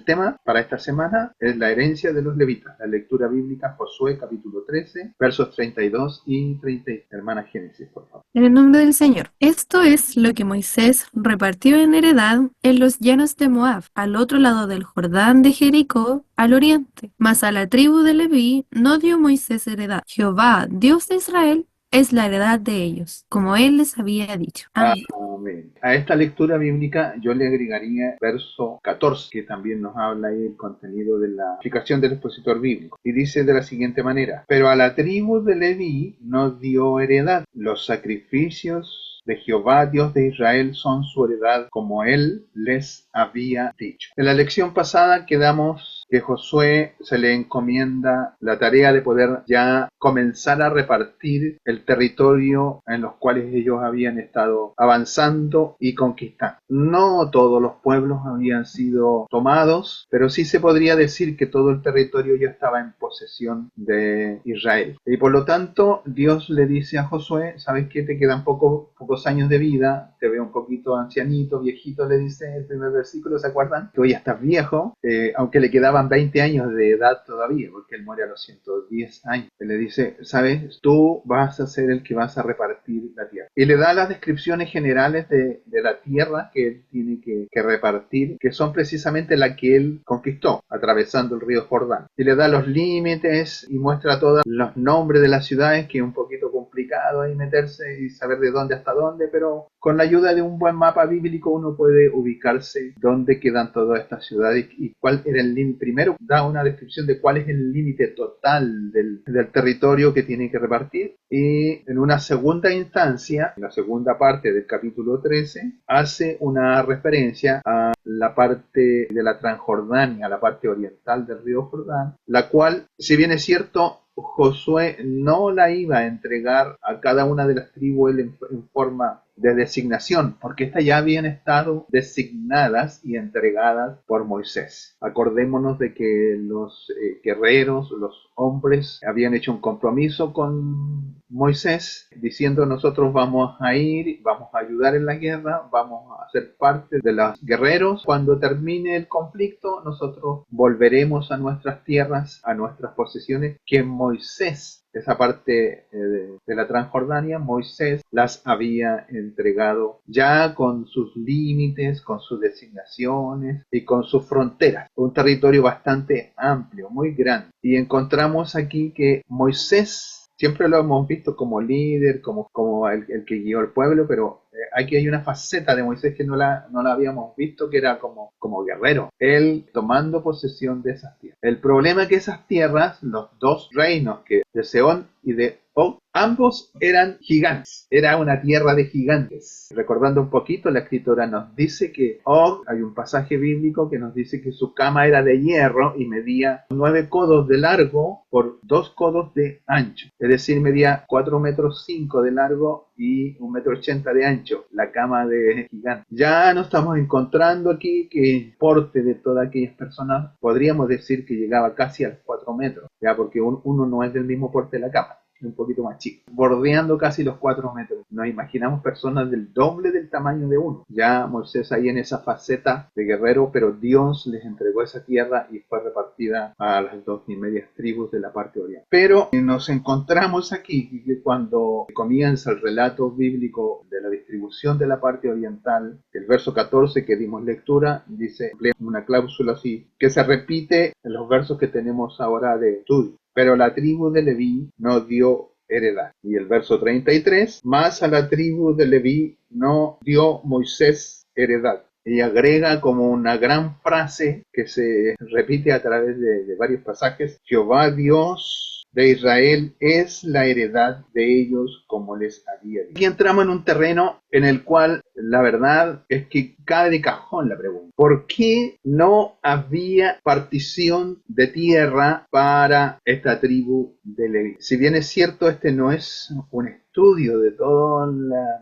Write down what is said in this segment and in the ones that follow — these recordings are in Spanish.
El tema para esta semana es la herencia de los levitas. La lectura bíblica, Josué capítulo 13, versos 32 y 30. Hermana Génesis, por favor. En el nombre del Señor. Esto es lo que Moisés repartió en heredad en los llanos de Moab, al otro lado del Jordán de Jericó, al oriente. Mas a la tribu de Leví no dio Moisés heredad. Jehová, Dios de Israel, es la heredad de ellos, como él les había dicho. Amén. Amén. A esta lectura bíblica yo le agregaría verso 14, que también nos habla ahí el contenido de la explicación del expositor bíblico. Y dice de la siguiente manera: pero a la tribu de Leví no dio heredad. Los sacrificios de Jehová, Dios de Israel, son su heredad, como él les había dicho. En la lección pasada quedamos que Josué se le encomienda la tarea de poder ya comenzar a repartir el territorio en los cuales ellos habían estado avanzando y conquistando. No todos los pueblos habían sido tomados, pero sí se podría decir que todo el territorio ya estaba en posesión de Israel. Y por lo tanto, Dios le dice a Josué: ¿sabes qué? Te quedan pocos años de vida, te veo un poquito ancianito, viejito, le dice el primer versículo, ¿se acuerdan? Tú ya estás viejo, aunque le quedaban 20 años de edad todavía, porque él muere a los 110 años. Él le dice: ¿sabes? Tú vas a ser el que vas a repartir la tierra. Y le da las descripciones generales de la tierra que él tiene que repartir, que son precisamente la que él conquistó, atravesando el río Jordán. Y le da los límites y muestra todos los nombres de las ciudades, que es un poquito complicado ahí meterse y saber de dónde hasta dónde, pero con la ayuda de un buen mapa bíblico uno puede ubicarse dónde quedan todas estas ciudades y cuál era el límite. Primero da una descripción de cuál es el límite total del territorio que tiene que repartir, y en una segunda instancia, en la segunda parte del capítulo 13, hace una referencia a la parte de la Transjordania, la parte oriental del río Jordán, la cual, si bien es cierto, Josué no la iba a entregar a cada una de las tribus en forma de designación, porque estas ya habían estado designadas y entregadas por Moisés. Acordémonos de que los guerreros, los hombres, habían hecho un compromiso con Moisés, diciendo: nosotros vamos a ir, vamos a ayudar en la guerra, vamos a ser parte de los guerreros. Cuando termine el conflicto, nosotros volveremos a nuestras tierras, a nuestras posesiones, que Moisés, esa parte de la Transjordania, Moisés las había entregado ya con sus límites, con sus designaciones y con sus fronteras. Un territorio bastante amplio, muy grande. Y encontramos aquí que Moisés, siempre lo hemos visto como líder, como el que guió al pueblo, pero aquí hay una faceta de Moisés que no la habíamos visto, que era como guerrero, él tomando posesión de esas tierras. El problema es que esas tierras, los dos reinos, que de Sehón y de Og, ambos eran gigantes, era una tierra de gigantes. Recordando un poquito, la escritora nos dice que Og, hay un pasaje bíblico que nos dice que su cama era de hierro y medía 9 codos de largo por 2 codos de ancho, es decir, medía 4,5 metros de largo y 1,80 m de ancho, la cama de gigante. Ya nos estamos encontrando aquí que el porte de todas aquellas personas, podríamos decir que llegaba casi a los 4 metros, ya, porque uno no es del mismo porte de la cama, un poquito más chico, bordeando casi los 4 metros. Nos imaginamos personas del doble del tamaño de uno. Ya Moisés ahí en esa faceta de guerrero, pero Dios les entregó esa tierra y fue repartida a las 2,5 tribus de la parte oriental. Pero nos encontramos aquí que cuando comienza el relato bíblico de la distribución de la parte oriental, el verso 14 que dimos lectura, dice una cláusula así, que se repite en los versos que tenemos ahora de estudio. Pero la tribu de Leví no dio heredad. Y el verso 33, más a la tribu de Leví no dio Moisés heredad. Y agrega como una gran frase que se repite a través de varios pasajes: Jehová Dios de Israel es la heredad de ellos, como les había dicho. Aquí entramos en un terreno en el cual la verdad es que cae de cajón la pregunta: ¿por qué no había partición de tierra para esta tribu de Leví? Si bien es cierto, este no es un estudio de toda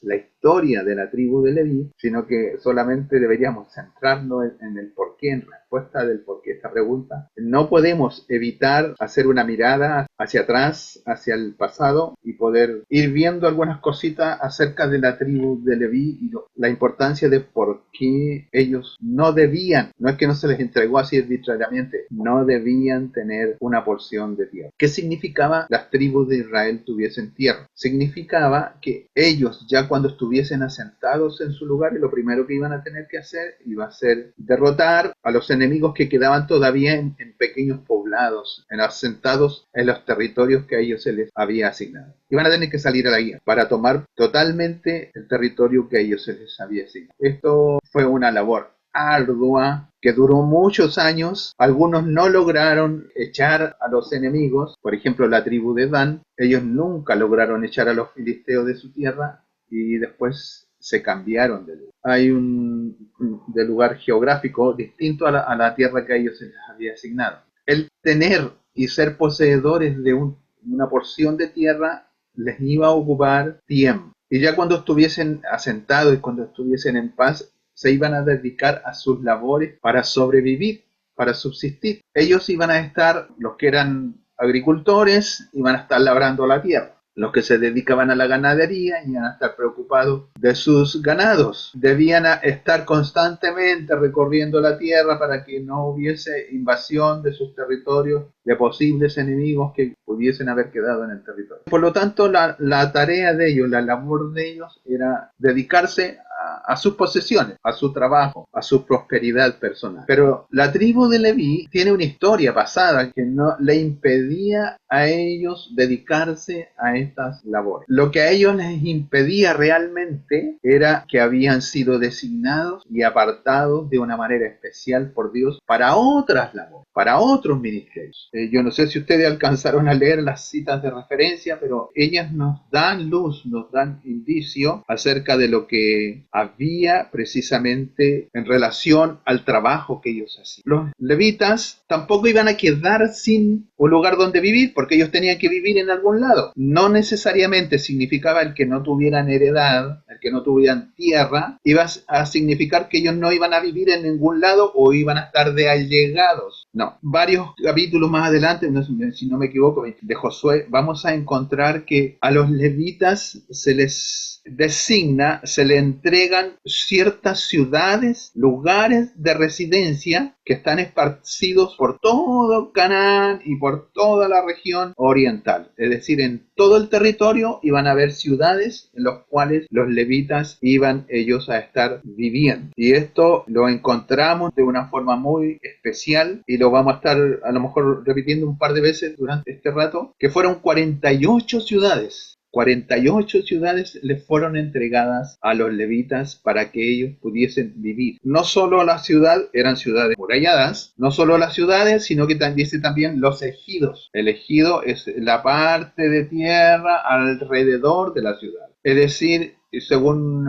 la historia de la tribu de Leví, sino que solamente deberíamos centrarnos en el porqué, en respuesta del porqué esta pregunta. No podemos evitar hacer una mirada hacia atrás, hacia el pasado, y poder ir viendo algunas cositas acerca de la tribu de Leví y la importancia de por qué ellos no debían, no es que no se les entregó así arbitrariamente, no debían tener una porción de tierra. ¿Qué significaba las tribus de Israel tuviesen tierra? Significaba que ellos, ya cuando estuviesen asentados en su lugar, lo primero que iban a tener que hacer iba a ser derrotar a los enemigos que quedaban todavía en pequeños poblados, asentados en los territorios que a ellos se les había asignado. Iban a tener que salir a la guerra para tomar totalmente el territorio que a ellos se les había asignado. Esto fue una labor ardua que duró muchos años. Algunos no lograron echar a los enemigos, por ejemplo la tribu de Dan, ellos nunca lograron echar a los filisteos de su tierra y después se cambiaron de lugar. Hay de lugar geográfico distinto a la tierra que a ellos se les había asignado. El tener y ser poseedores de una porción de tierra les iba a ocupar tiempo. Y ya cuando estuviesen asentados y cuando estuviesen en paz, se iban a dedicar a sus labores para sobrevivir, para subsistir. Ellos iban a estar, los que eran agricultores, iban a estar labrando la tierra. Los que se dedicaban a la ganadería iban a estar preocupados de sus ganados. Debían estar constantemente recorriendo la tierra para que no hubiese invasión de sus territorios de posibles enemigos que pudiesen haber quedado en el territorio. Por lo tanto, la tarea de ellos, la labor de ellos era dedicarse a sus posesiones, a su trabajo, a su prosperidad personal. Pero la tribu de Leví tiene una historia pasada que no le impedía a ellos dedicarse a estas labores. Lo que a ellos les impedía realmente era que habían sido designados y apartados de una manera especial por Dios para otras labores, para otros ministerios. Yo no sé si ustedes alcanzaron a leer las citas de referencia, pero ellas nos dan luz, nos dan indicio acerca de lo que había precisamente en relación al trabajo que ellos hacían. Los levitas tampoco iban a quedar sin un lugar donde vivir, porque ellos tenían que vivir en algún lado. No necesariamente significaba el que no tuvieran heredad, el que no tuvieran tierra, iba a significar que ellos no iban a vivir en ningún lado o iban a estar de allegados. No, varios capítulos más adelante, si no me equivoco, de Josué, vamos a encontrar que a los levitas se les designa, se le entregan ciertas ciudades, lugares de residencia que están esparcidos por todo Canaán y por toda la región oriental. Es decir, en todo el territorio iban a haber ciudades en las cuales los levitas iban ellos a estar viviendo. Y esto lo encontramos de una forma muy especial y lo vamos a estar a lo mejor repitiendo un par de veces durante este rato, que fueron 48 ciudades. 48 ciudades les fueron entregadas a los levitas para que ellos pudiesen vivir. No solo la ciudad, eran ciudades muralladas, no solo las ciudades, sino que dice también los ejidos. El ejido es la parte de tierra alrededor de la ciudad. Es decir, según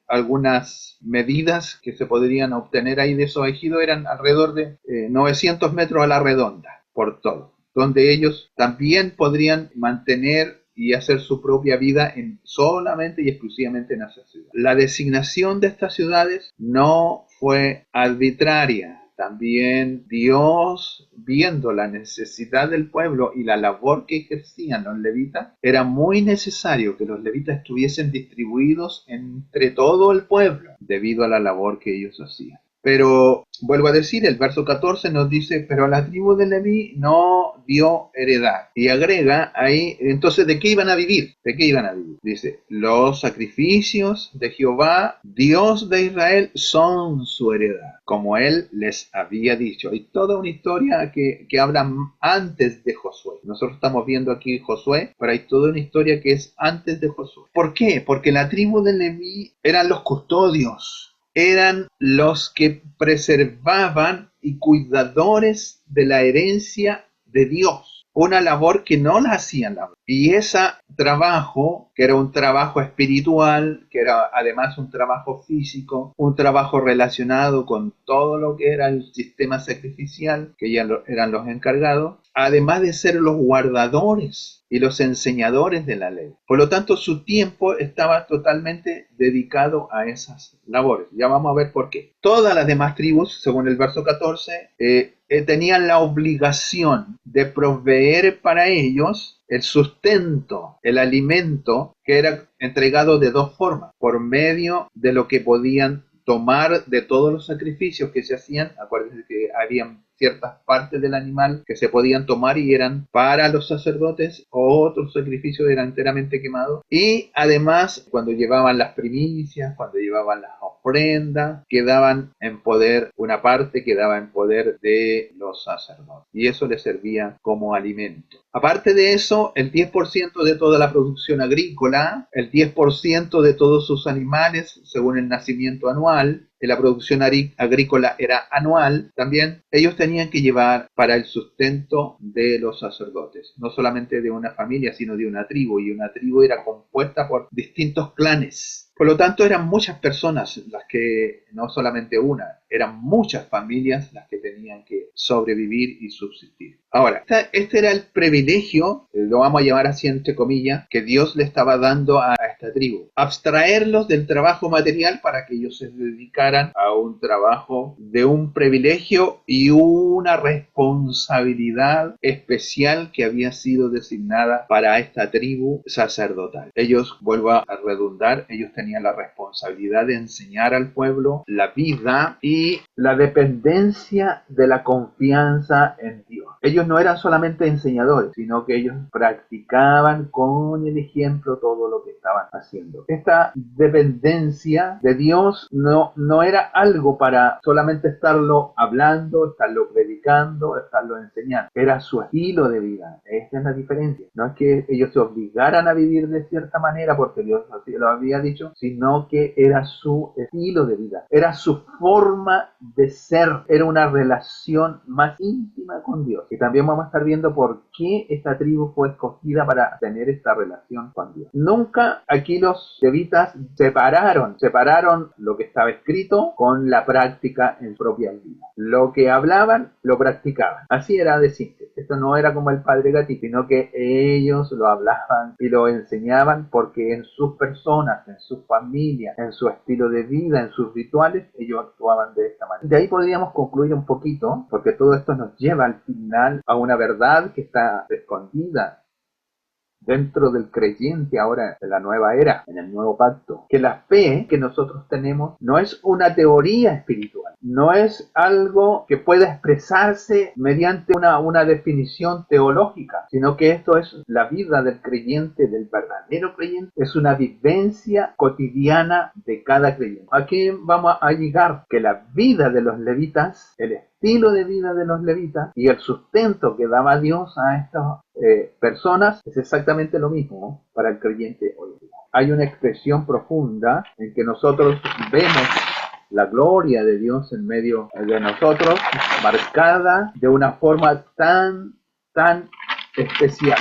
algunas medidas que se podrían obtener ahí de esos ejidos, eran alrededor de 900 metros a la redonda, por todo, donde ellos también podrían mantener y hacer su propia vida solamente y exclusivamente en esa ciudad. La designación de estas ciudades no fue arbitraria. También Dios, viendo la necesidad del pueblo y la labor que ejercían los levitas, era muy necesario que los levitas estuviesen distribuidos entre todo el pueblo debido a la labor que ellos hacían. Pero, vuelvo a decir, el verso 14 nos dice, pero la tribu de Leví no dio heredad. Y agrega ahí, entonces, ¿de qué iban a vivir? ¿De qué iban a vivir? Dice, los sacrificios de Jehová, Dios de Israel, son su heredad, como él les había dicho. Hay toda una historia que habla antes de Josué. Nosotros estamos viendo aquí Josué, pero hay toda una historia que es antes de Josué. ¿Por qué? Porque la tribu de Leví eran los custodios. Eran los que preservaban y cuidadores de la herencia de Dios. Una labor que no la hacían. Y ese trabajo, que era un trabajo espiritual, que era además un trabajo físico, un trabajo relacionado con todo lo que era el sistema sacrificial, que ya eran los encargados, además de ser los guardadores y los enseñadores de la ley. Por lo tanto, su tiempo estaba totalmente dedicado a esas labores. Ya vamos a ver por qué. Todas las demás tribus, según el verso 14, tenían la obligación de proveer para ellos el sustento, el alimento, que era entregado de dos formas: por medio de lo que podían tomar de todos los sacrificios que se hacían. Acuérdense que habían ciertas partes del animal que se podían tomar y eran para los sacerdotes, otros sacrificios eran enteramente quemados, y además cuando llevaban las primicias, cuando llevaban las ofrendas, quedaban en poder, una parte quedaba en poder de los sacerdotes, y eso les servía como alimento. Aparte de eso, el 10% de toda la producción agrícola, el 10% de todos sus animales, según el nacimiento anual, la producción agrícola era anual, también ellos tenían que llevar para el sustento de los sacerdotes, no solamente de una familia, sino de una tribu, y una tribu era compuesta por distintos clanes. Por lo tanto, eran muchas personas las que, no solamente una, eran muchas familias las que tenían que sobrevivir y subsistir. Ahora, este era el privilegio, lo vamos a llamar así entre comillas, que Dios le estaba dando a esta tribu. Abstraerlos del trabajo material para que ellos se dedicaran a un trabajo de un privilegio y una responsabilidad especial que había sido designada para esta tribu sacerdotal. Ellos, vuelvo a redundar, ellos tenían la responsabilidad de enseñar al pueblo la vida y la dependencia de la confianza en Dios. Ellos no eran solamente enseñadores, sino que ellos practicaban con el ejemplo todo lo que estaban haciendo. Esta dependencia de Dios no era algo para solamente estarlo hablando, estarlo predicando, estarlo enseñando. Era su estilo de vida. Esta es la diferencia. No es que ellos se obligaran a vivir de cierta manera porque Dios así lo había dicho, sino que era su estilo de vida. Era su forma de ser. Era una relación más íntima con Dios. Y también vamos a estar viendo por qué esta tribu fue escogida para tener esta relación con Dios. Nunca aquí los levitas separaron lo que estaba escrito con la práctica en propia vida. Lo que hablaban, lo practicaban. Así era de simple. Esto no era como el padre Gatito, sino que ellos lo hablaban y lo enseñaban porque en sus personas, en sus familias, en su estilo de vida, en sus rituales, ellos actuaban de esta manera. De ahí podríamos concluir un poquito, porque todo esto nos lleva al final a una verdad que está escondida dentro del creyente ahora de la nueva era, en el nuevo pacto, que la fe que nosotros tenemos no es una teoría espiritual, no es algo que pueda expresarse mediante una definición teológica, sino que esto es la vida del creyente, del verdadero creyente, es una vivencia cotidiana de cada creyente. Aquí vamos a llegar que la vida de los levitas, el estilo de vida de los levitas y el sustento que daba Dios a estas personas es exactamente lo mismo para el creyente hoy en día. Hay una expresión profunda en que nosotros vemos la gloria de Dios en medio de nosotros, marcada de una forma tan especial.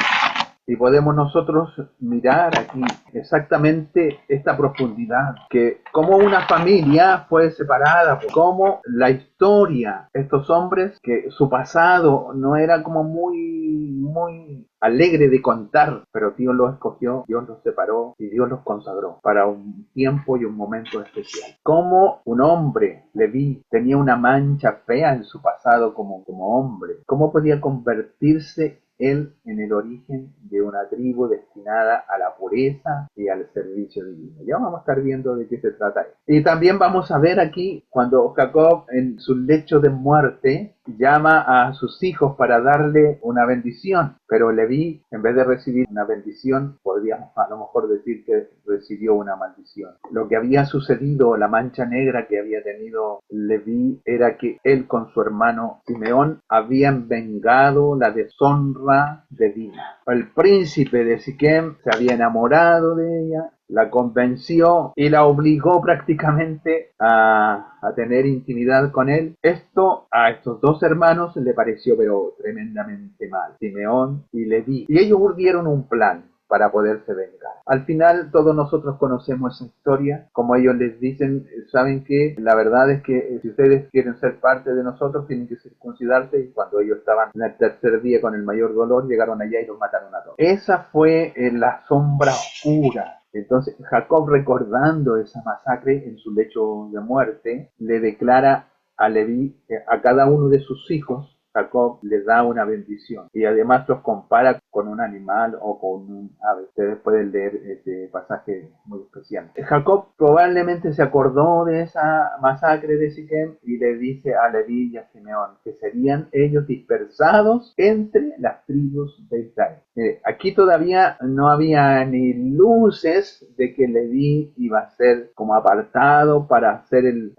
Y podemos nosotros mirar aquí exactamente esta profundidad, que como una familia fue separada, como la historia, estos hombres, que su pasado no era como muy alegre de contar, pero Dios los escogió, Dios los separó y Dios los consagró para un tiempo y un momento especial. Como un hombre, Leví, tenía una mancha fea en su pasado como hombre, ¿cómo podía convertirse él en el origen de una tribu destinada a la pureza y al servicio divino? Ya vamos a estar viendo de qué se trata esto. Y también vamos a ver aquí cuando Jacob en su lecho de muerte llama a sus hijos para darle una bendición, pero Leví, en vez de recibir una bendición, podríamos a lo mejor decir que recibió una maldición. Lo que había sucedido, la mancha negra que había tenido Leví, era que él con su hermano Simeón habían vengado la deshonra de Dina. El príncipe de Siquem se había enamorado de ella, la convenció y la obligó prácticamente a tener intimidad con él. Esto a estos dos hermanos le pareció pero tremendamente mal, Simeón y Leví. Y ellos urdieron un plan. para poderse vengar. Al final todos nosotros conocemos esa historia, como ellos les dicen, ¿saben qué? La verdad es que si ustedes quieren ser parte de nosotros tienen que circuncidarse, y cuando ellos estaban en el tercer día con el mayor dolor, llegaron allá y los mataron a todos. Esa fue la sombra oscura. Entonces Jacob, recordando esa masacre en su lecho de muerte, le declara a Leví, a cada uno de sus hijos, Jacob le da una bendición y además los compara con un animal o con un ave. Ustedes pueden leer este pasaje muy especial. Jacob probablemente se acordó de esa masacre de Siquem y le dice a Leví y a Simeón que serían ellos dispersados entre las tribus de Israel. Aquí todavía no había ni luces de que Leví iba a ser como apartado para ser el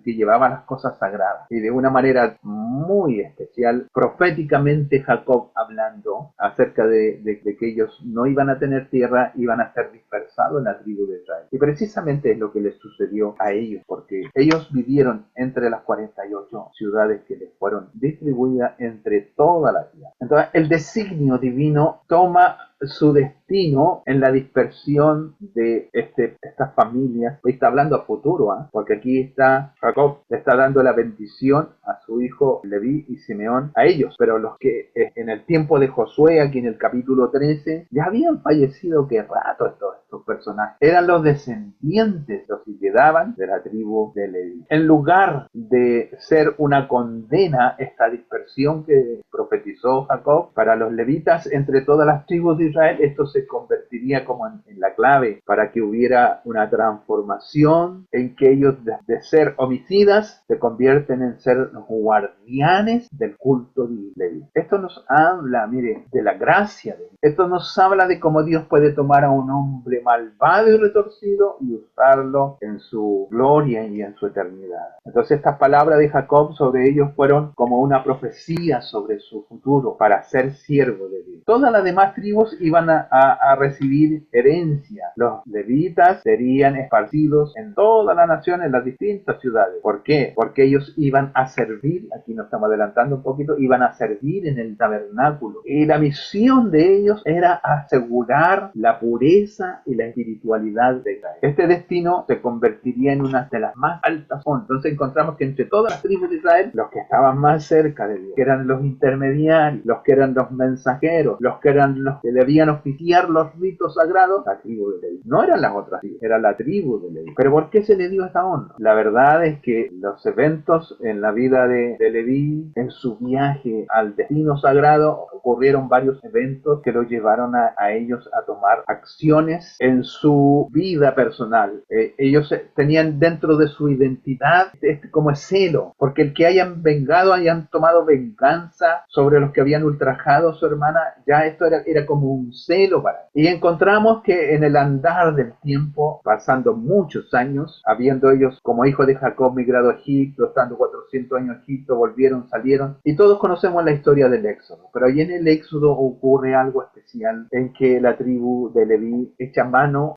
que llevaba las cosas sagradas. Y de una manera muy especial, proféticamente Jacob hablando acerca de que ellos no iban a tener tierra, iban a ser dispersados en la tribu de Israel. Y precisamente es lo que les sucedió a ellos, porque ellos vivieron entre las 48 ciudades que les fueron distribuidas entre toda la tierra. Entonces el designio divino toma su destino en la dispersión de estas familias. Está hablando a futuro, porque aquí está Jacob, le está dando la bendición a su hijo Leví y Simeón, a ellos, pero los que en el tiempo de Josué, aquí en el capítulo 13, ya habían fallecido que rato estos personajes. Eran los descendientes los que quedaban de la tribu de Leví. En lugar de ser una condena, esta dispersión que profetizó Jacob para los levitas entre todas las tribus de Israel, esto se convertiría como en la clave para que hubiera una transformación en que ellos de ser homicidas se convierten en ser guardianes del culto de Leví. Esto nos habla, mire, de la gracia de Dios. Esto nos habla de cómo Dios puede tomar a un hombre malvado y retorcido y usarlo en su gloria y en su eternidad. Entonces estas palabras de Jacob sobre ellos fueron como una profecía sobre su futuro para ser siervo de Dios. Todas las demás tribus iban a recibir herencia. Los levitas serían esparcidos en toda la nación, en las distintas ciudades. ¿Por qué? Porque ellos iban a servir, aquí nos estamos adelantando un poquito, iban a servir en el tabernáculo. Y la misión de ellos era asegurar la pureza y la espiritualidad de Israel. Este destino se convertiría en una de las más altas ondas. Entonces encontramos que entre todas las tribus de Israel, los que estaban más cerca de Dios, que eran los intermediarios, los que eran los mensajeros, los que eran los que debían oficiar los ritos sagrados, la tribu de Leví. No eran las otras tribus, era la tribu de Leví. ¿Pero por qué se le dio esta honra? La verdad es que los eventos en la vida de Leví, en su viaje al destino sagrado, ocurrieron varios eventos que lo llevaron a ellos a tomar acciones en su vida personal. Ellos tenían dentro de su identidad como celo, porque el que hayan vengado, hayan tomado venganza sobre los que habían ultrajado a su hermana, ya esto era como un celo para él. Y encontramos que en el andar del tiempo, pasando muchos años, habiendo ellos como hijos de Jacob migrado a Egipto, estando 400 años en Egipto, volvieron, salieron, y todos conocemos la historia del Éxodo, pero ahí en el Éxodo ocurre algo especial en que la tribu de Leví echa mano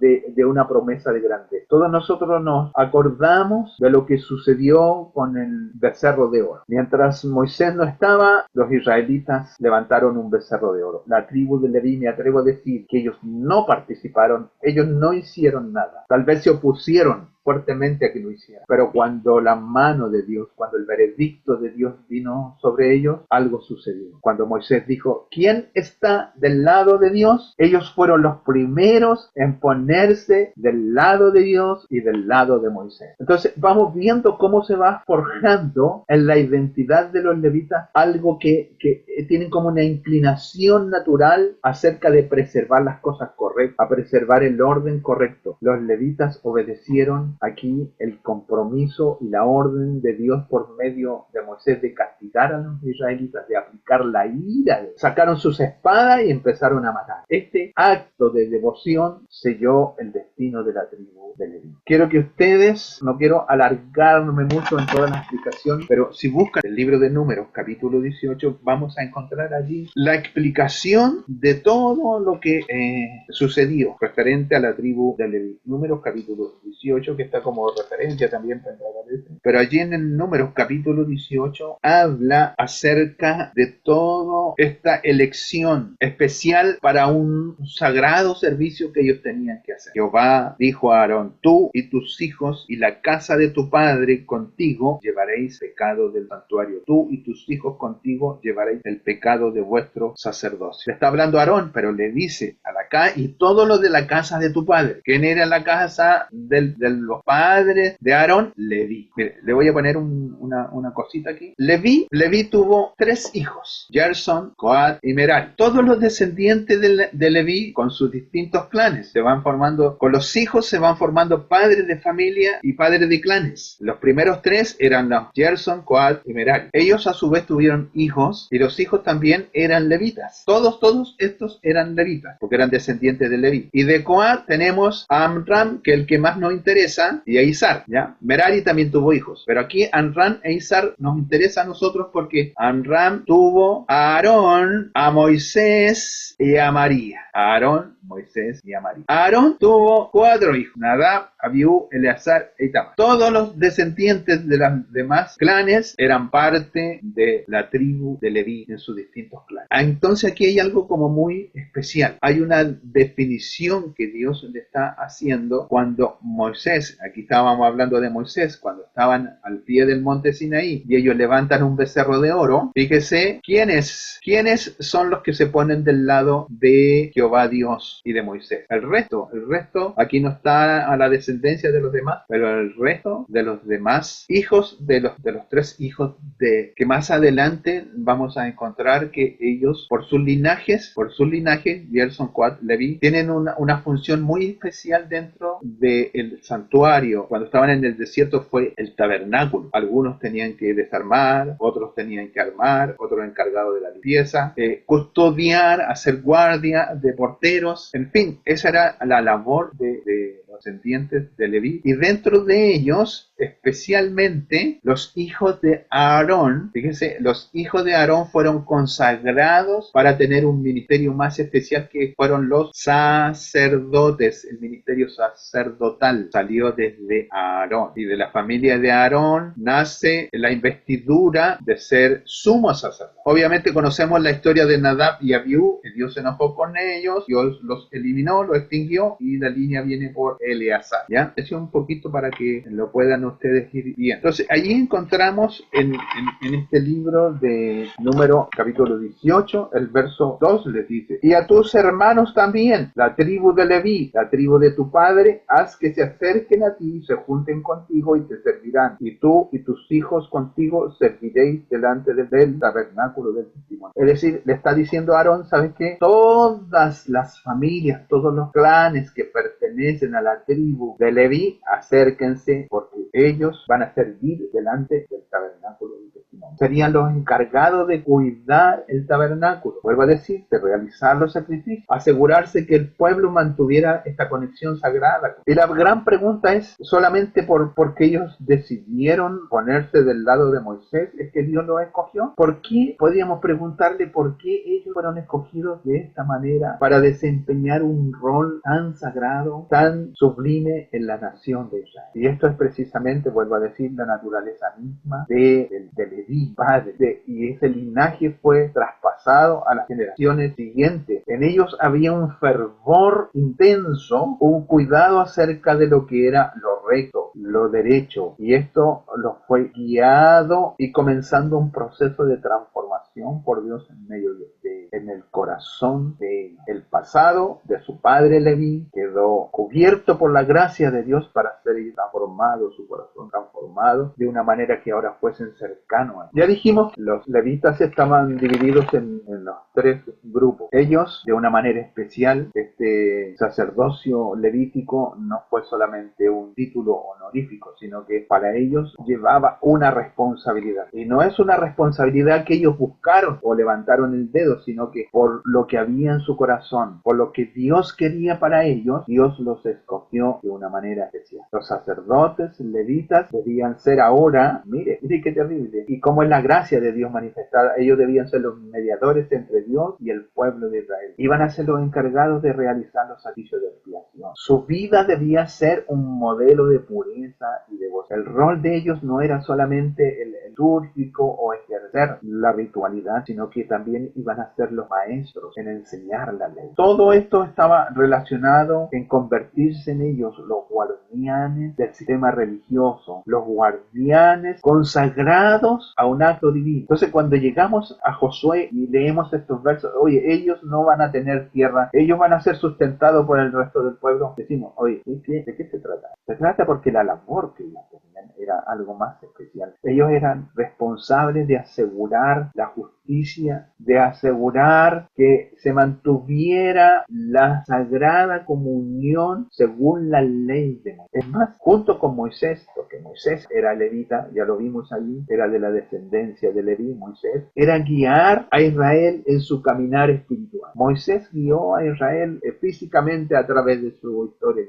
de una promesa de grandeza. Todos nosotros nos acordamos de lo que sucedió con el becerro de oro. Mientras Moisés no estaba, los israelitas levantaron un becerro de oro. La tribu de Leví, me atrevo a decir que ellos no participaron, ellos no hicieron nada. Tal vez se opusieron fuertemente a que lo hicieran. Pero cuando la mano de Dios, cuando el veredicto de Dios vino sobre ellos, algo sucedió. Cuando Moisés dijo, ¿quién está del lado de Dios? Ellos fueron los primeros en ponerse del lado de Dios y del lado de Moisés. Entonces vamos viendo cómo se va forjando en la identidad de los levitas algo que tienen como una inclinación natural acerca de preservar las cosas correctas, a preservar el orden correcto. Los levitas obedecieron aquí el compromiso y la orden de Dios por medio de Moisés de castigar a los israelitas, de aplicar la ira. Sacaron sus espadas y empezaron a matar. Este acto de devoción selló el destino de la tribu de Leví. Quiero que ustedes, no quiero alargarme mucho en toda la explicación, pero si buscan el libro de Números, capítulo 18, vamos a encontrar allí la explicación de todo lo que sucedió referente a la tribu de Leví. Números, capítulo 18, que está como referencia también para parece. Pero allí en el Números capítulo 18 habla acerca de toda esta elección especial para un sagrado servicio que ellos tenían que hacer. Jehová dijo a Aarón: tú y tus hijos y la casa de tu padre contigo llevaréis pecado del santuario. Tú y tus hijos contigo llevaréis el pecado de vuestro sacerdocio. Le está hablando a Aarón, pero le dice a la casa y todo lo de la casa de tu padre. ¿Quién era la casa de los padres de Aarón? Leví. Mire, le voy a poner una cosita aquí. Leví tuvo 3 hijos: Gerson, Coat y Merari. Todos los descendientes de Leví, con sus distintos clanes, se van formando, con los hijos se van formando padres de familia y padres de clanes. Los primeros 3 eran los Gerson, Coat y Merari. Ellos a su vez tuvieron hijos, y los hijos también eran levitas. Todos estos eran levitas, porque eran descendientes de Leví. Y de Coat tenemos a Amram, que es el que más nos interesa, y a Izar, ¿ya? Merari también tuvo hijos, pero aquí Amram e Izar nos interesa a nosotros porque Amram tuvo a Aarón, a Moisés y a María. A Aarón, Moisés y a María. Aarón tuvo 4 hijos: Nadab, Abiú, Eleazar e Itamar. Todos los descendientes de los demás clanes eran parte de la tribu de Leví en sus distintos clanes. Entonces aquí hay algo como muy especial. Hay una definición que Dios le está haciendo cuando Moisés, aquí estábamos hablando de Moisés, cuando estaban al pie del monte Sinaí y ellos levantan un becerro de oro. Fíjese, ¿quiénes son los que se ponen del lado de Jehová Dios y de Moisés? El resto, aquí no está a la descendencia de los demás, pero el resto de los demás hijos de los 3 hijos que más adelante vamos a encontrar que ellos, por sus linajes, Gerson, Coat, Leví, tienen una función muy especial dentro del santuario. Cuando estaban en el desierto fue el tabernáculo. Algunos tenían que desarmar, otros tenían que armar, otros encargados de la limpieza, custodiar, hacer guardia de porteros, en fin, esa era la labor de los descendientes de Leví. Y dentro de ellos, especialmente los hijos de Aarón, fíjense, los hijos de Aarón fueron consagrados para tener un ministerio más especial, que fueron los sacerdotes. El ministerio sacerdotal salió desde Aarón, y de la familia de Aarón nace la investidura de ser sumo sacerdote. Obviamente conocemos la historia de Nadab y Abiú, que Dios se enojó con ellos, Dios los eliminó, los extinguió, y la línea viene por Eleazar, ¿ya? Eso es un poquito para que lo puedan ustedes ir viendo. Entonces, allí encontramos en este libro de Número capítulo 18, el verso 2 les dice: y a tus hermanos también, la tribu de Leví, la tribu de tu padre, haz que se acerquen a ti, se junten contigo y te servirán, y tú y tus hijos contigo serviréis delante del tabernáculo del testimonio. Es decir, le está diciendo a Aarón: ¿sabes qué? Todas las familias, todos los clanes que pertenecen a la tribu de Leví, acérquense, porque ellos van a servir delante del tabernáculo del testimonio. Serían los encargados de cuidar el tabernáculo. Vuelvo a decir, de realizar los sacrificios, asegurarse que el pueblo mantuviera esta conexión sagrada. Y la gran pregunta es, solamente porque ellos decidieron ponerse del lado de Moisés, ¿es que Dios los escogió? ¿Por qué? Podríamos preguntarle por qué ellos fueron escogidos de esta manera para desempeñar un rol tan sagrado, tan sublime en la nación de Israel. Y esto es precisamente, vuelvo a decir, la naturaleza misma de Leví, padre, y ese linaje fue traspasado a las generaciones siguientes. En ellos había un fervor intenso, un cuidado acerca de lo que era lo recto, lo derecho, y esto los fue guiado y comenzando un proceso de transformación por Dios en el corazón de ellos. El pasado de su padre Leví quedó cubierto por la gracia de Dios para ser transformado, su corazón transformado de una manera que ahora fuesen cercanos a él. Ya dijimos que los levitas estaban divididos en los 3 grupos. Ellos, de una manera especial, este sacerdocio levítico no fue solamente un título honorífico, sino que para ellos llevaba una responsabilidad. Y no es una responsabilidad que ellos buscaron o levantaron el dedo, sino sino que por lo que había en su corazón, por lo que Dios quería para ellos, Dios los escogió de una manera especial. Los sacerdotes levitas debían ser ahora, mire qué terrible, y como es la gracia de Dios manifestada, ellos debían ser los mediadores entre Dios y el pueblo de Israel. Iban a ser los encargados de realizar los sacrificios de expiación. Su vida debía ser un modelo de pureza y devoción. El rol de ellos no era solamente el litúrgico o ejercer la ritualidad, sino que también iban a ser los maestros en enseñar la ley. Todo esto estaba relacionado en convertirse en ellos los guardianes del sistema religioso, los guardianes consagrados a un acto divino. Entonces, cuando llegamos a Josué y leemos estos versos, oye, ellos no van a tener tierra, ellos van a ser sustentados por el resto del pueblo, decimos, oye, ¿de qué se trata? Se trata porque la labor que ellos tenían era algo más especial. Ellos eran responsables de asegurar la justicia, de asegurar que se mantuviera la sagrada comunión según la ley de Moisés. Es más, junto con Moisés, porque Moisés era levita, ya lo vimos allí, era de la descendencia de Leví, Moisés, era guiar a Israel en su caminar espiritual. Moisés guió a Israel físicamente a través de su historia,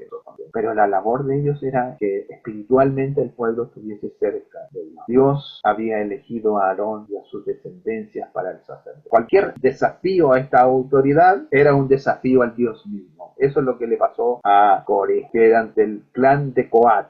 pero la labor de ellos era que espiritualmente el pueblo estuviese cerca de Dios. Dios había elegido a Aarón y a sus descendencias para el sacerdocio. Cualquier desafío a esta autoridad era un desafío al Dios mismo. Eso es lo que le pasó a Coré, que eran del clan de Coat,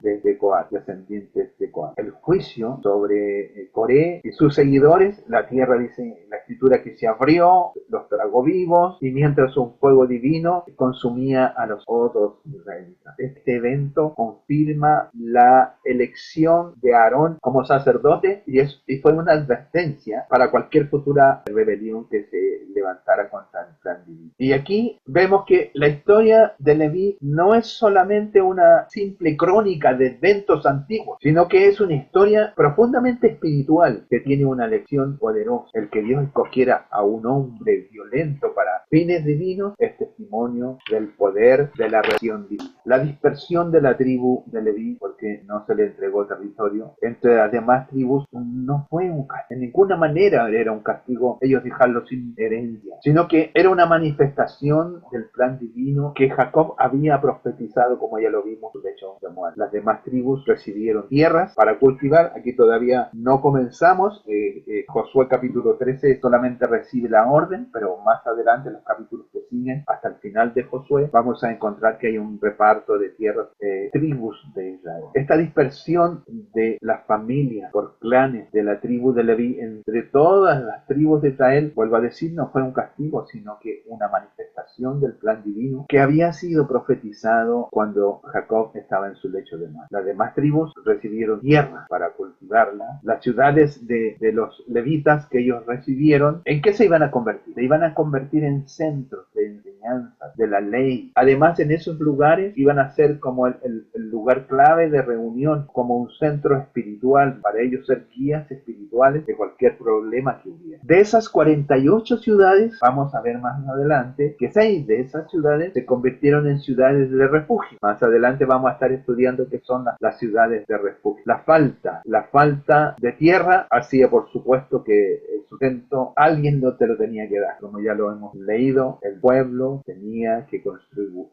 descendientes de Coat. El juicio sobre Coré y sus seguidores, la tierra, dice la escritura, que se abrió, los tragó vivos, y mientras un fuego divino consumía a los otros israelitas. Este evento confirma la elección de Aarón como sacerdote y fue una advertencia para cualquier futura rebelión que se levantara contra el plan divino. Y aquí vemos que la historia de Leví no es solamente una simple crónica de eventos antiguos, sino que es una historia profundamente espiritual que tiene una lección poderosa. El que Dios escogiera a un hombre violento para fines divinos es testimonio del poder de la reacción divina. La dispersión de la tribu de Leví, porque no se le entregó territorio entre las demás tribus, no fue un castigo. En ninguna manera era un castigo ellos dejarlo sin herencia, sino que era una manifestación del plan divino que Jacob había profetizado, como ya lo vimos, de hecho, de Moab. Las demás tribus recibieron tierras para cultivar. Aquí todavía no comenzamos. Josué capítulo 13 solamente recibe la orden, pero más adelante, en los capítulos que siguen, hasta el final de Josué, vamos a encontrar que hay un reparto de tierras, tribus de Israel. Esta dispersión de las familias por clanes de la tribu de Leví entre todas las tribus de Israel, vuelvo a decir, no fue un castigo, sino que una manifestación del plan divino que había sido profetizado cuando Jacob estaba en su lecho de muerte. Las demás tribus recibieron tierra para cultivarla. Las ciudades de los levitas que ellos recibieron, ¿en qué se iban a convertir? Se iban a convertir en centros de enseñanza de la ley. Además, en esos lugares iban a ser como el lugar clave de reunión, como un centro espiritual, para ellos ser guías espirituales de cualquier problema que hubiera. De esas 48 ciudades, vamos a ver más adelante, que 6 de esas ciudades se convirtieron en ciudades de refugio. Más adelante vamos a estar estudiando qué son las ciudades de refugio. La falta de tierra hacía, por supuesto, que el sustento alguien no te lo tenía que dar. Como ya lo hemos leído, el pueblo tenía que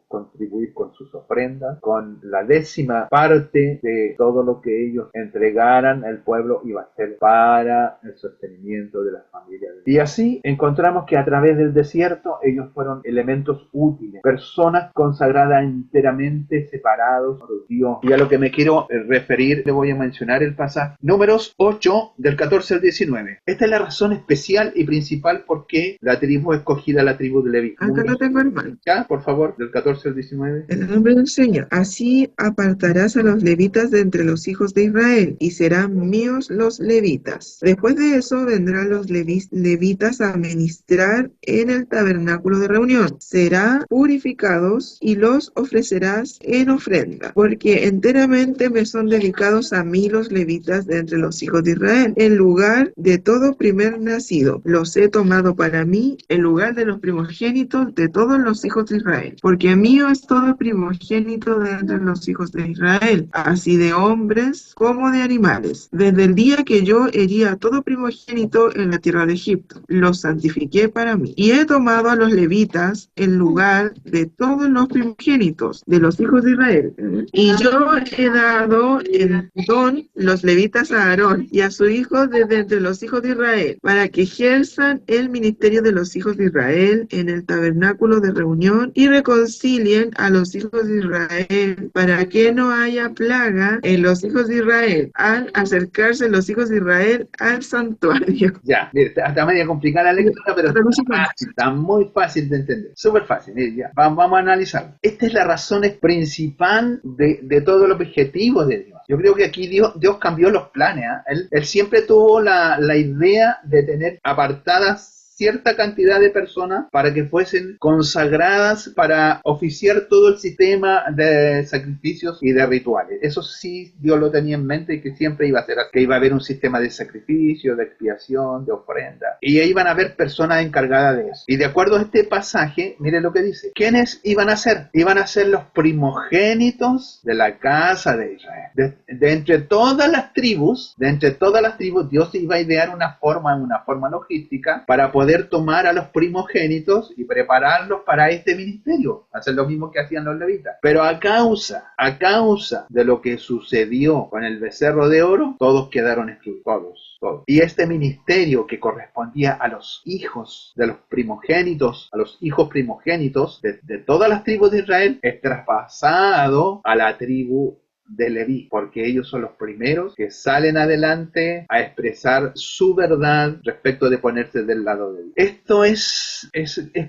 contribuir con sus ofrendas, con la 10ª parte de todo lo que ellos entregaran. El pueblo iba a ser para el sostenimiento de las familias. Y así encontramos que a través del desierto ellos fueron elementos útiles, personas consagradas enteramente, separados por Dios. Y a lo que me quiero referir, le voy a mencionar el pasaje Números 8 del 14 al 19. Esta es la razón especial y principal por qué la tribu escogida, la tribu de Leví. Acá lo tengo, hermano. Ya, por favor, del 14 al 19. En el nombre del Señor. Así apartarás a los levitas de entre los hijos de Israel, y serán míos los levitas. Después de eso vendrán los levitas a ministrar en el tabernáculo de reunión. Serán purificados y los ofrecerás en ofrenda, porque enteramente me son dedicados a mí los levitas de entre los hijos de Israel. En lugar de todo primer han nacido. Los he tomado para mí en lugar de los primogénitos de todos los hijos de Israel, porque mío es todo primogénito de entre los hijos de Israel, así de hombres como de animales. Desde el día que yo hería a todo primogénito en la tierra de Egipto, los santifiqué para mí. Y he tomado a los levitas en lugar de todos los primogénitos de los hijos de Israel. Y yo he dado en don los levitas a Aarón y a su hijo desde entre los hijos de Israel, para que ejerzan el ministerio de los hijos de Israel en el tabernáculo de reunión y reconcilien a los hijos de Israel, para que no haya plaga en los hijos de Israel al acercarse los hijos de Israel al santuario. Ya, mire, está media complicada la lectura, pero está muy fácil de entender. Súper fácil, mire, ya. Vamos a analizarlo. Esta es la razón principal de todo el objetivo de Dios. Yo creo que aquí Dios cambió los planes. Él siempre tuvo la idea de tener apartadas cierta cantidad de personas para que fuesen consagradas para oficiar todo el sistema de sacrificios y de rituales. Eso sí, Dios lo tenía en mente y que siempre iba a ser así, que iba a haber un sistema de sacrificio, de expiación, de ofrenda, y iban a haber personas encargadas de eso. Y de acuerdo a este pasaje, mire lo que dice. ¿Quiénes iban a ser? Iban a ser los primogénitos de la casa de Israel. De entre todas las tribus, Dios iba a idear una forma logística para poder tomar a los primogénitos y prepararlos para este ministerio, hacer lo mismo que hacían los levitas. Pero a causa de lo que sucedió con el becerro de oro, todos quedaron excluidos, todos. Y este ministerio que correspondía a los hijos de los primogénitos, a los hijos primogénitos de todas las tribus de Israel, es traspasado a la tribu de Leví, porque ellos son los primeros que salen adelante a expresar su verdad respecto de ponerse del lado de Dios. Esto es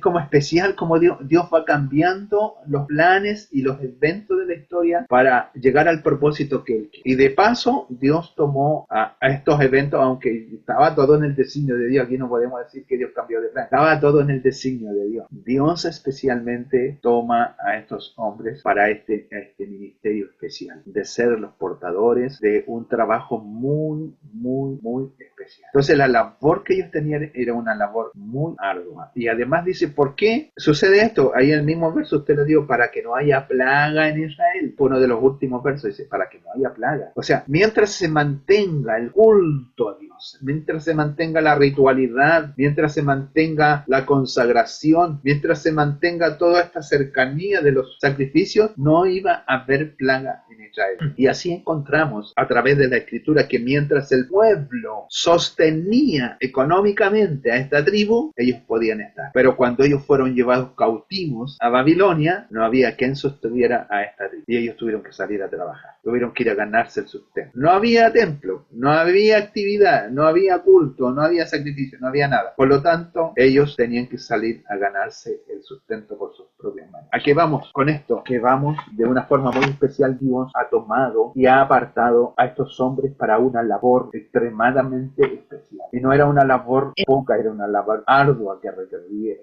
como especial, como Dios va cambiando los planes y los eventos de la historia para llegar al propósito que Él quiere. Y de paso, Dios tomó a estos eventos, aunque estaba todo en el designio de Dios. Aquí no podemos decir que Dios cambió de plan, estaba todo en el designio de Dios. Dios especialmente toma a estos hombres para este ministerio especial, de ser los portadores de un trabajo muy, muy, muy especial. Entonces la labor que ellos tenían era una labor muy ardua. Y además dice, ¿por qué sucede esto? Ahí en el mismo verso usted le dijo, para que no haya plaga en Israel. Uno de los últimos versos dice, para que no haya plaga. O sea, mientras se mantenga el culto a Dios, mientras se mantenga la ritualidad, mientras se mantenga la consagración, mientras se mantenga toda esta cercanía de los sacrificios, no iba a haber plaga en Israel. Y así encontramos a través de la Escritura que mientras el pueblo sostenía económicamente a esta tribu, ellos podían estar. Pero cuando ellos fueron llevados cautivos a Babilonia, no había quien sostuviera a esta tribu. Y ellos tuvieron que salir a trabajar. Tuvieron que ir a ganarse el sustento. No había templo, no había actividad, no había culto, no había sacrificio, no había nada. Por lo tanto, ellos tenían que salir a ganarse el sustento por sus propias manos. ¿A qué vamos con esto? Que vamos de una forma muy especial. Dios ha tomado y ha apartado a estos hombres para una labor extremadamente especial. Y no era una labor poca, era una labor ardua que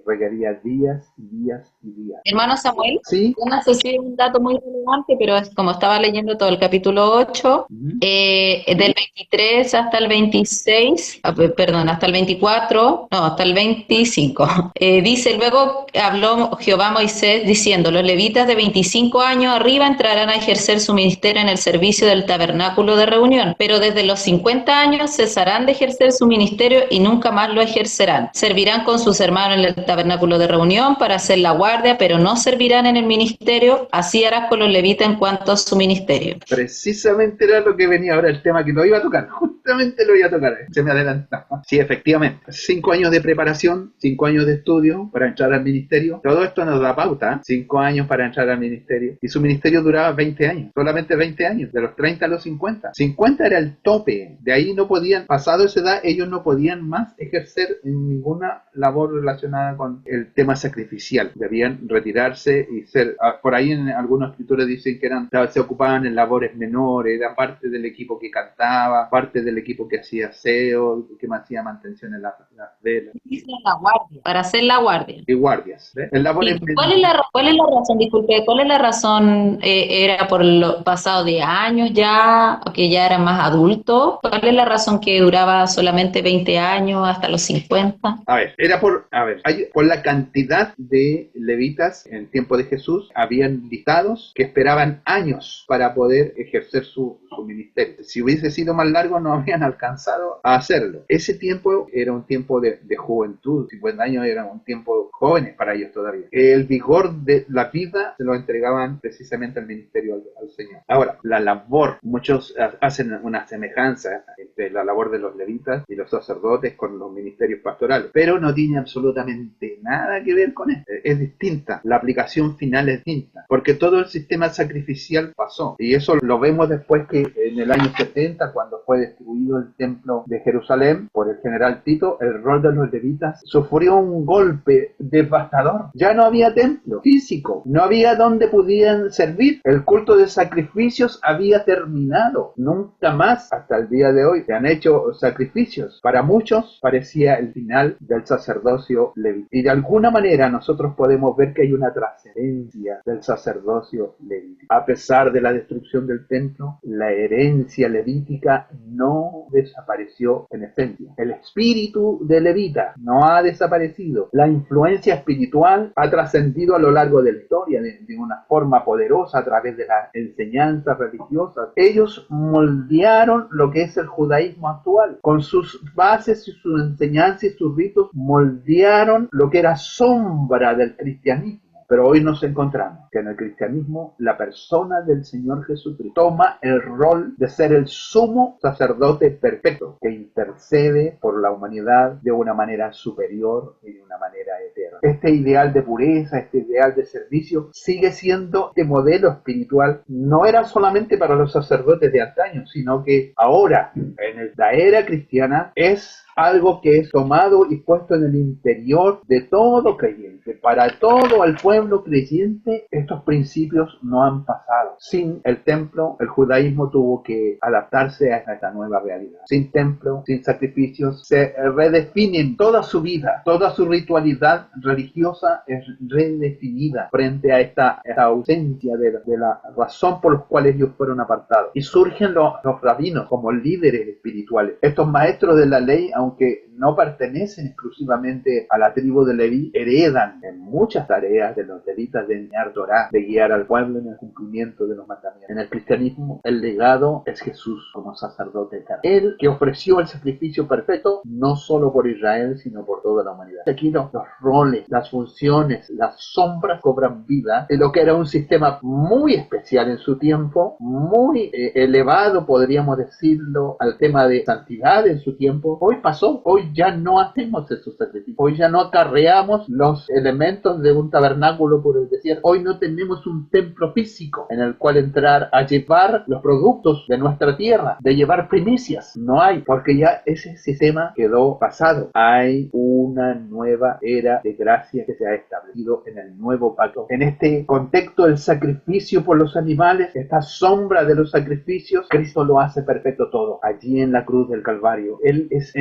requería días y días y días. Hermano Samuel, ¿sí? yo no sé si es un dato muy relevante, pero es como estaba leyendo todo el capítulo 8, del 23 hasta el 26, hasta el 24, no, hasta el 25. Dice, luego habló Jehová a Moisés diciendo, los levitas de 25 años arriba entrarán a ejercer su ministerio en el servicio del tabernáculo de reunión, pero desde los 50 años cesarán de ejercer su ministerio y nunca más lo ejercerán. Servirán con sus hermanos en el tabernáculo de reunión para hacer la guardia, pero no servirán en el ministerio. Así harás con los levitas en cuanto a su ministerio. Precisamente era lo que venía ahora, el tema que lo iba a tocar. Justamente lo iba a tocar. Se me adelantaba. Sí, efectivamente. 5 años de preparación, 5 años de estudio para entrar al ministerio. Todo esto nos da pauta. 5 años para entrar al ministerio. Y su ministerio duraba 20 años. Solamente 20 años. De los 30 a los 50. 50 era el tope. De ahí no podían, pasado esa edad, ellos no podían más ejercer ninguna labor relacionada con el tema sacrificial. Debían retirarse y ser, por ahí en algunas escrituras dicen que se ocupaban en labores menores, eran parte del equipo que cantaba, parte de del equipo que hacía aseo, que me hacía mantención en las velas. Dice la guardia, para hacer la guardia. Y guardias. ¿Ves? El labor Sí. ¿Cuál es la razón? Disculpe, ¿cuál es la razón? ¿Era por lo pasado de años ya, o que ya era más adulto? ¿Cuál es la razón que duraba solamente 20 años hasta los 50? A ver, por la cantidad de levitas en el tiempo de Jesús, habían listados que esperaban años para poder ejercer su ministerio. Si hubiese sido más largo, no habían alcanzado a hacerlo. Ese tiempo era un tiempo de juventud, 50 años era un tiempo jóvenes para ellos todavía. El vigor de la vida se lo entregaban precisamente al ministerio al Señor. Ahora, la labor, muchos hacen una semejanza entre la labor de los levitas y los sacerdotes con los ministerios pastorales, pero no tiene absolutamente nada que ver con esto. Es distinta, la aplicación final es distinta, porque todo el sistema sacrificial pasó, y eso lo vemos después que en el año 70, cuando fue destruido el templo de Jerusalén por el general Tito, el rol de los levitas sufrió un golpe devastador. Ya no había templo físico, no había donde pudieran servir, el culto de sacrificios había terminado, nunca más hasta el día de hoy se han hecho sacrificios. Para muchos parecía el final del sacerdocio levita, y de alguna manera nosotros podemos ver que hay una trascendencia del sacerdocio levítico. A pesar de la destrucción del templo, la herencia levítica no desapareció en esencia. El espíritu de levita no ha desaparecido. La influencia espiritual ha trascendido a lo largo de la historia de una forma poderosa a través de las enseñanzas religiosas. Ellos moldearon lo que es el judaísmo actual. Con sus bases y sus enseñanzas y sus ritos moldearon lo que era sombra del cristianismo. Pero hoy nos encontramos que en el cristianismo la persona del Señor Jesucristo toma el rol de ser el sumo sacerdote perfecto que intercede por la humanidad de una manera superior y de una manera eterna. Este ideal de pureza, este ideal de servicio sigue siendo de modelo espiritual. No era solamente para los sacerdotes de antaño, sino que ahora, en la era cristiana, es algo que es tomado y puesto en el interior de todo creyente. Para todo el pueblo creyente, estos principios no han pasado. Sin el templo, el judaísmo tuvo que adaptarse a esta nueva realidad. Sin templo, sin sacrificios, se redefinen toda su vida, toda su ritualidad religiosa es redefinida frente a esta ausencia de la razón por la cual ellos fueron apartados. Y surgen los rabinos como líderes espirituales. Estos maestros de la ley, aunque no pertenecen exclusivamente a la tribu de Leví, heredan en muchas tareas de los levitas de enseñar Torá, de guiar al pueblo en el cumplimiento de los mandamientos. En el cristianismo, el legado es Jesús como sacerdote eterno. Él que ofreció el sacrificio perfecto, no solo por Israel, sino por toda la humanidad. Aquí los roles, las funciones, las sombras cobran vida en lo que era un sistema muy especial en su tiempo, muy elevado, podríamos decirlo, al tema de santidad en su tiempo. Hoy pasó, hoy ya no hacemos esos sacrificios, hoy ya no acarreamos los elementos de un tabernáculo por el desierto, hoy no tenemos un templo físico en el cual entrar a llevar los productos de nuestra tierra, de llevar primicias, no hay, porque ya ese sistema quedó pasado. Hay una nueva era de gracia que se ha establecido en el nuevo pacto. En este contexto, el sacrificio por los animales, esta sombra de los sacrificios, Cristo lo hace perfecto todo, allí en la cruz del Calvario. Él es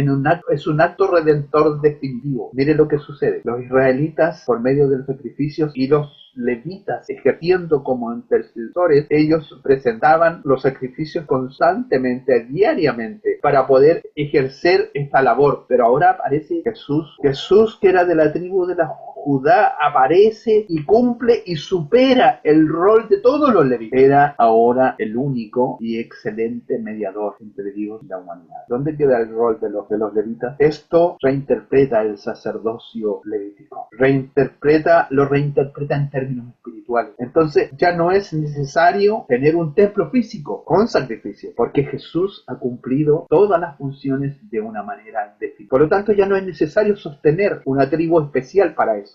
un acto redentor definitivo. Mire lo que sucede. Los israelitas, por medio de los sacrificios, y los levitas ejerciendo como intercesores, ellos presentaban los sacrificios constantemente, diariamente, para poder ejercer esta labor. Pero ahora aparece Jesús que era de la tribu de la Judá, aparece y cumple y supera el rol de todos los levitas. Era ahora el único y excelente mediador entre Dios y la humanidad. ¿Dónde queda el rol de los levitas? Esto reinterpreta el sacerdocio levítico. Lo reinterpreta en términos espirituales. Entonces ya no es necesario tener un templo físico con sacrificio, porque Jesús ha cumplido todas las funciones de una manera definitiva. Por lo tanto, ya no es necesario sostener una tribu especial para eso.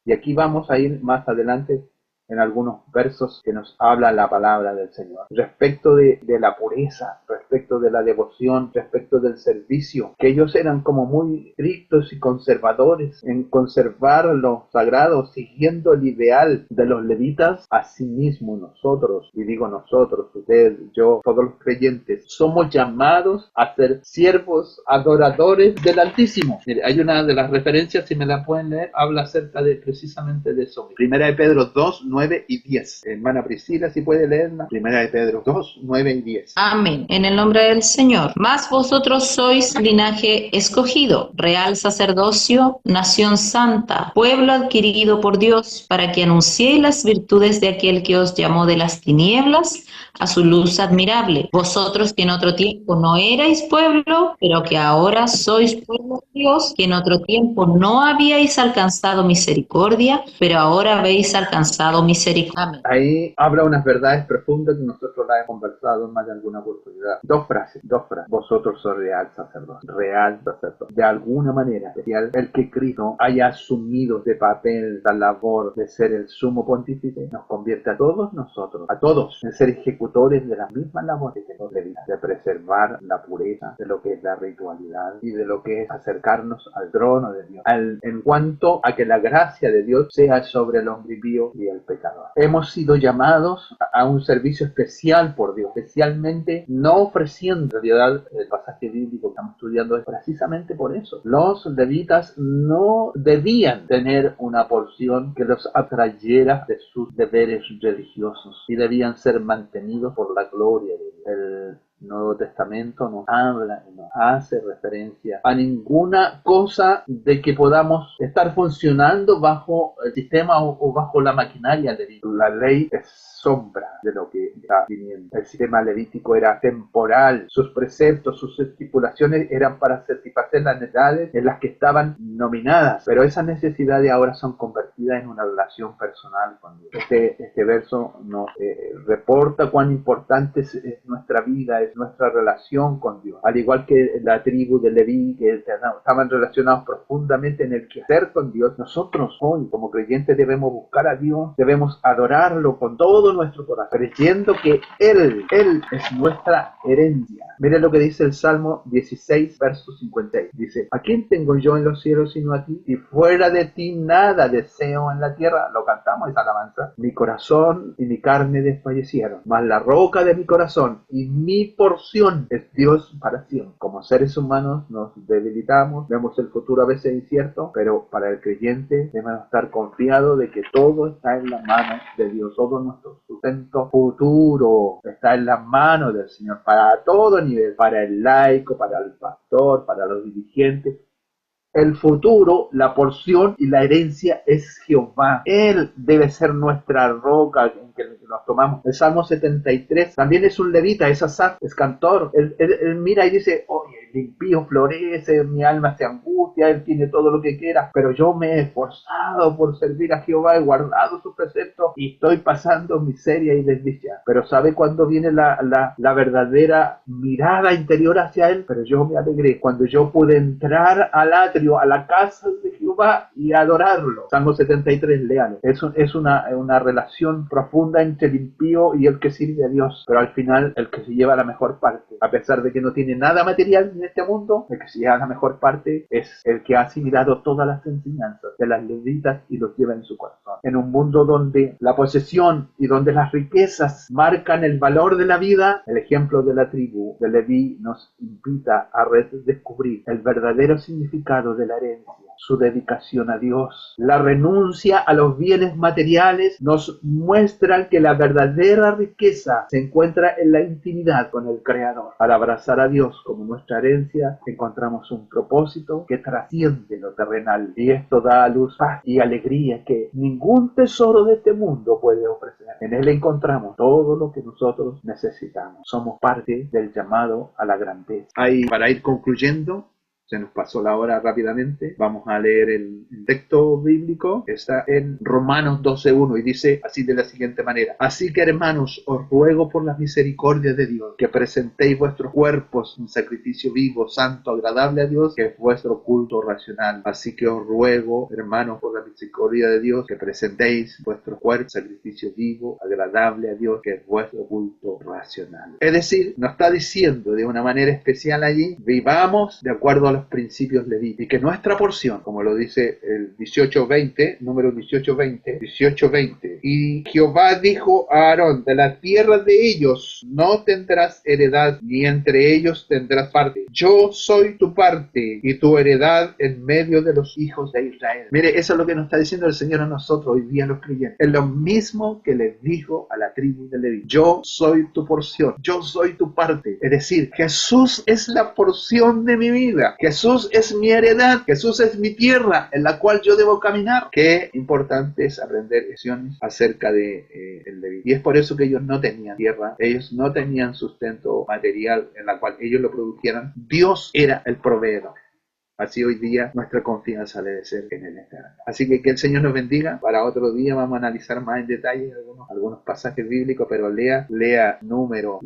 Y aquí vamos a ir más adelante en algunos versos que nos habla la palabra del Señor. Respecto de la pureza, respecto de la devoción, respecto del servicio, que ellos eran como muy estrictos y conservadores en conservar lo sagrado, siguiendo el ideal de los levitas. Asimismo nosotros, y digo nosotros, usted, yo, todos los creyentes, somos llamados a ser siervos, adoradores del Altísimo. Mire, hay una de las referencias, si me la pueden leer, habla acerca de precisamente de eso. Primera de Pedro 2, 9 y 10. Hermana Priscila, si puede leerla. Primera de Pedro 2, 9 y 10. Amén. En el nombre del Señor. Mas vosotros sois linaje escogido, real sacerdocio, nación santa, pueblo adquirido por Dios, para que anunciéis las virtudes de aquel que os llamó de las tinieblas a su luz admirable. Vosotros que en otro tiempo no erais pueblo, pero que ahora sois pueblo de Dios, que en otro tiempo no habíais alcanzado misericordia, pero ahora habéis alcanzado misericordia. Amén. Ahí habla unas verdades profundas que nosotros las hemos conversado en más de alguna oportunidad. Dos frases. Vosotros sois real sacerdote. Real sacerdote. De alguna manera especial, el que Cristo haya asumido de papel la labor de ser el sumo pontífice, nos convierte a todos nosotros, a todos, en ser ejecutores de las mismas labores que nos debían, de preservar la pureza, de lo que es la ritualidad y de lo que es acercarnos al trono de Dios, en cuanto a que la gracia de Dios sea sobre el hombre impío y el pecador. Hemos sido llamados a un servicio especial por Dios, especialmente no ofreciendo, en realidad el pasaje bíblico que estamos estudiando es precisamente por eso. Los levitas no debían tener una porción que los atrayera de sus deberes religiosos y debían ser mantenidos por la gloria de Dios. El Nuevo Testamento nos habla y nos hace referencia a ninguna cosa de que podamos estar funcionando bajo el sistema o bajo la maquinaria levítica. La ley es sombra de lo que está viniendo. El sistema levítico era temporal, sus preceptos, sus estipulaciones eran para satisfacer las necesidades en las que estaban nominadas, pero esas necesidades ahora son convertidas en una relación personal con Dios. Este verso nos reporta cuán importante es nuestra vida, es nuestra relación con Dios. Al igual que la tribu de Leví, que estaban relacionados profundamente en el quehacer con Dios, nosotros hoy como creyentes debemos buscar a Dios, debemos adorarlo con todo nuestro corazón, creyendo que Él es nuestra herencia. Miren lo que dice el Salmo 16, verso 56. Dice: ¿a quién tengo yo en los cielos sino a ti? Y fuera de ti nada deseo en la tierra. Lo cantamos esa alabanza. Mi corazón y mi carne desfallecieron, mas la roca de mi corazón y mi porción es Dios para siempre. Como seres humanos nos debilitamos, vemos el futuro a veces incierto, pero para el creyente debemos estar confiados de que todo está en la mano de Dios. Todo nuestro sustento futuro está en las manos del Señor, para todo nivel, para el laico, para el pastor, para los dirigentes. El futuro, la porción y la herencia es Jehová. Él debe ser nuestra roca en que nos tomamos. El Salmo 73 también es un levita, es Asaf, es cantor. Él mira y dice: oye, el impío florece, mi alma se angustia, él tiene todo lo que quiera, pero yo me he esforzado por servir a Jehová, he guardado sus preceptos y estoy pasando miseria y desdicha. Pero ¿sabe cuándo viene la verdadera mirada interior hacia él? Pero yo me alegré cuando yo pude entrar al atrio, a la casa de Jehová y adorarlo. Salmo 73, léalo. Es una relación profunda entre el impío y el que sirve a Dios, pero al final el que se lleva la mejor parte, a pesar de que no tiene nada material en este mundo, el que se lleva la mejor parte es el que ha asimilado todas las enseñanzas de las levitas y los lleva en su corazón. En un mundo donde la posesión y donde las riquezas marcan el valor de la vida, el ejemplo de la tribu de Leví nos invita a redescubrir el verdadero significado de la herencia, su dedicación a Dios. La renuncia a los bienes materiales nos muestra que la verdadera riqueza se encuentra en la intimidad con el Creador. Al abrazar a Dios como nuestra herencia, encontramos un propósito que trasciende lo terrenal, y esto da a luz paz y alegría que ningún tesoro de este mundo puede ofrecer. En Él encontramos todo lo que nosotros necesitamos. Somos parte del llamado a la grandeza. Ahí, para ir concluyendo, Se nos pasó la hora rápidamente. Vamos a leer el texto bíblico. Está en Romanos 12:1 y dice así de la siguiente manera: así que, hermanos, os ruego por las misericordias de Dios que presentéis vuestros cuerpos en sacrificio vivo, santo, agradable a Dios, que es vuestro culto racional. Así que os ruego, hermanos, por la misericordia de Dios, que presentéis vuestros cuerpos en sacrificio vivo, agradable a Dios, que es vuestro culto racional. Es decir, nos está diciendo de una manera especial allí: vivamos de acuerdo a los principios levíticos, y que nuestra porción, como lo dice el 18:20, número 18:20, y Jehová dijo a Aarón: de la tierra de ellos no tendrás heredad, ni entre ellos tendrás parte. Yo soy tu parte y tu heredad en medio de los hijos de Israel. Mire, eso es lo que nos está diciendo el Señor a nosotros hoy día, los creyentes. Es lo mismo que les dijo a la tribu de Leví: yo soy tu porción, yo soy tu parte. Es decir, Jesús es la porción de mi vida, Jesús es mi heredad, Jesús es mi tierra en la cual yo debo caminar. Qué importante es aprender lecciones acerca de el Leví. Y es por eso que ellos no tenían tierra, ellos no tenían sustento material en la cual ellos lo produjeran. Dios era el proveedor. Así hoy día nuestra confianza debe ser en el Eterno. Así que el Señor nos bendiga. Para otro día vamos a analizar más en detalle algunos pasajes bíblicos, pero lea Números,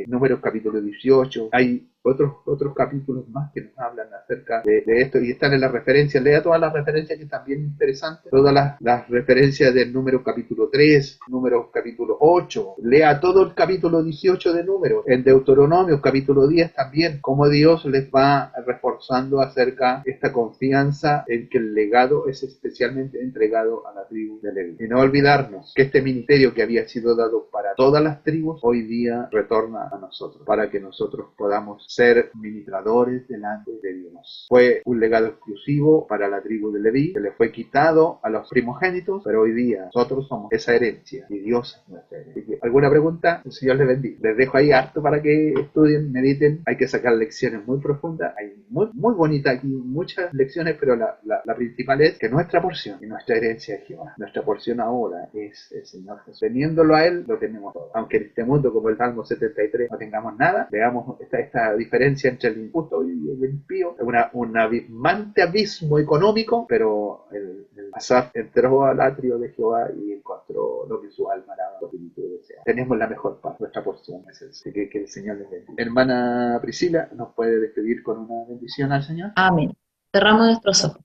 Números capítulo 18. Hay otros capítulos más que nos hablan acerca de esto y están en las referencias. Lea todas las referencias, que están bien interesantes. Todas las referencias del Números capítulo 3, Números capítulo 8. Lea todo el capítulo 18 de Números. En Deuteronomio capítulo 10 también, cómo Dios les va reforzando acerca de esta confianza en que el legado es especialmente entregado a la tribu de Leví. Y no olvidarnos que este ministerio que había sido dado para todas las tribus, hoy día retorna a nosotros, para que nosotros podamos ser ministradores delante de Dios. Fue un legado exclusivo para la tribu de Leví, que le fue quitado a los primogénitos, pero hoy día nosotros somos esa herencia y Dios es nuestra herencia. ¿Alguna pregunta? El Señor les bendiga. Les dejo ahí harto para que estudien, mediten. Hay que sacar lecciones muy profundas. Hay muy bonita aquí, muchas lecciones, pero la principal es que nuestra porción y nuestra herencia es Jehová. Nuestra porción ahora es el Señor Jesús. Teniéndolo a Él, lo tenemos todo. Aunque en este mundo, como el Salmo 73, no tengamos nada, veamos esta diferencia entre el injusto y el impío. Un abismante abismo económico, pero el Asaf entró al atrio de Jehová y encontró lo que su alma era, lo que desea. Tenemos la mejor paz, nuestra porción es el Señor. Que el Señor les bendiga. Hermana Priscila, ¿nos puede despedir con una bendición al Señor? Amén. Cerramos nuestros ojos.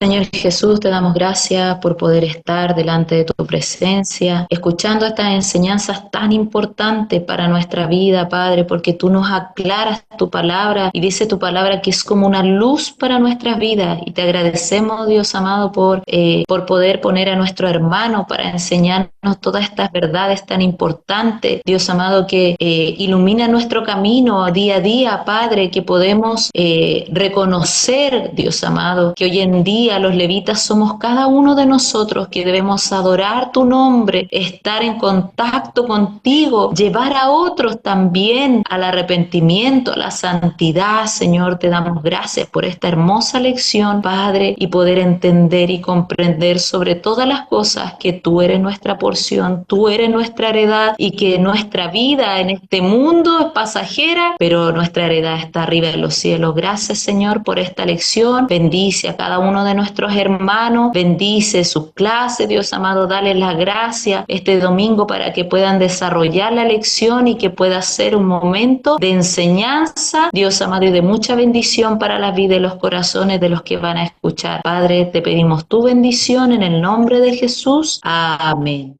Señor Jesús, te damos gracias por poder estar delante de tu presencia, escuchando estas enseñanzas tan importantes para nuestra vida, Padre, porque tú nos aclaras tu palabra y dice tu palabra que es como una luz para nuestras vidas. Y te agradecemos, Dios amado, por poder poner a nuestro hermano para enseñarnos todas estas verdades tan importantes, Dios amado, que ilumina nuestro camino día a día, Padre, que podemos reconocer, Dios amado, que hoy en día los levitas somos cada uno de nosotros que debemos adorar tu nombre, estar en contacto contigo, llevar a otros también al arrepentimiento, a la santidad. Señor, te damos gracias por esta hermosa lección, Padre, y poder entender y comprender sobre todas las cosas que tú eres nuestra porción, tú eres nuestra heredad y que nuestra vida en este mundo es pasajera, pero nuestra heredad está arriba en los cielos. Gracias, Señor, por esta lección. Bendice a cada uno de nuestros hermanos, bendice sus clases, Dios amado, dale la gracia este domingo para que puedan desarrollar la lección y que pueda ser un momento de enseñanza, Dios amado, y de mucha bendición para la vida y los corazones de los que van a escuchar. Padre, te pedimos tu bendición en el nombre de Jesús. Amén.